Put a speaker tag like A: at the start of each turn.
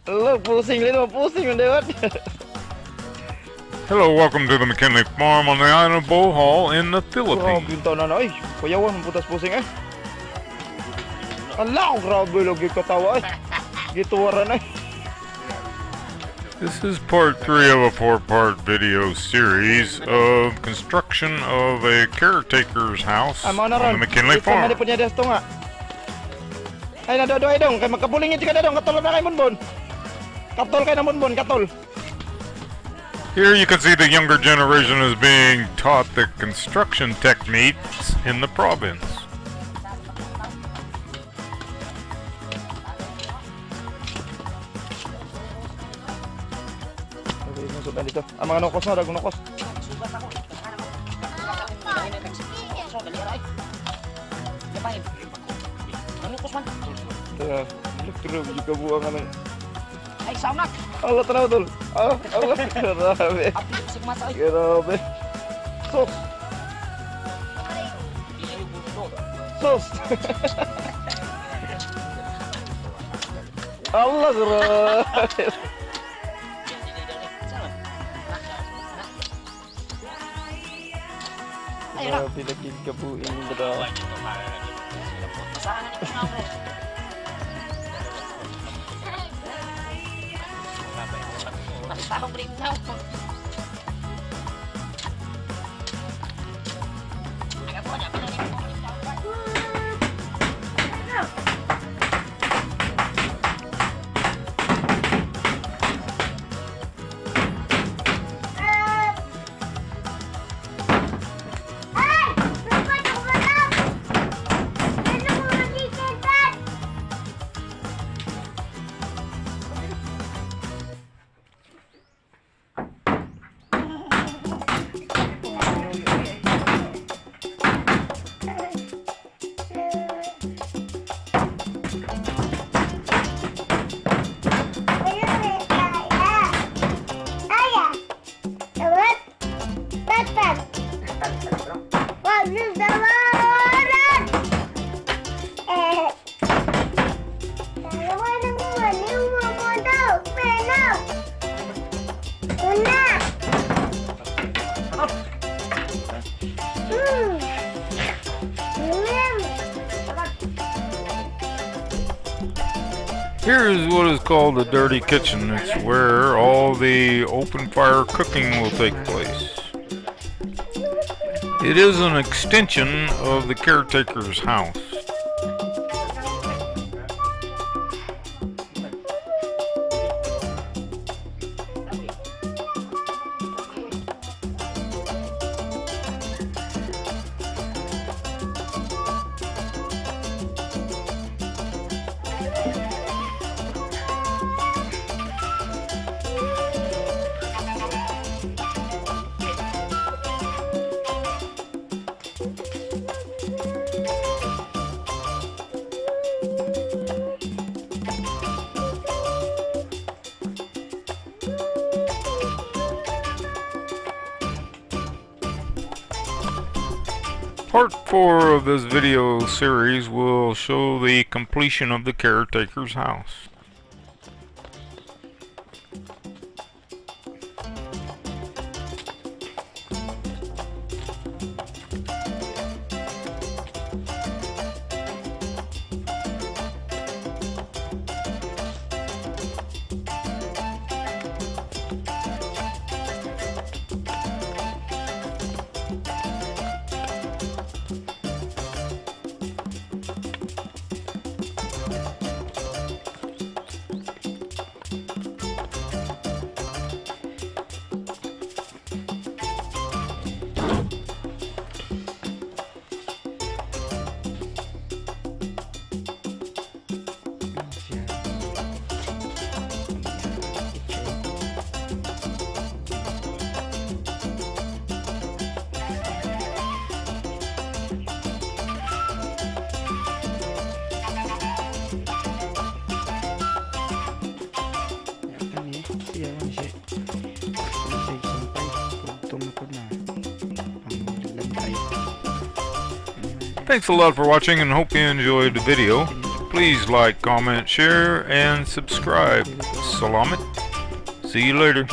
A: Look, pusing lino, pusing yung dewat.
B: Hello, welcome to the Mckinley farm on the island of Bohol in the
A: Grabe
B: Philippines.
A: yung taon na ay. Payawan, putas pusing eh. Ala, grabe lagi katawa eh. Gituwaran eh.
B: This is part 3 of a 4-part video series of construction of a caretaker's house
A: Ay, mga
B: on
A: naron.
B: the Mckinley
A: Ikan na
B: farm.
A: di po niya desto nga. Ay, nadado ay dong. Kay magkapulingin ka na dong. Katol na kay Munbon. Katol kay na Munbon, katol.
B: Here you can see the younger generation is being taught the construction techniques in the province.
A: Okay, masuk na dito. Ang mga nukos na, dagong nukos. Kaya, elektrog juga buang ano.
C: Ay, saunak!
A: Allah, tanaw tol. Ah, Allah, grabe.
C: Api, sigmasa ay!
A: Grabe. Sos. Sos. Allah, grabe.
C: Ayun na!
A: Grabe, naging kabuin mo daw.
C: Masahan na ito nga, pre. Nakitahong rin na ako. Ayaw ko na, pinarin mo.
B: Here is what is called the dirty kitchen. It's where all the open fire cooking will take place. It is an extension of the caretaker's house. Part 4 of this video series will show the completion of the caretaker's house. Thanks a lot for watching and hope you enjoyed the video. Please like, comment, share, and subscribe. Salamat. See you later.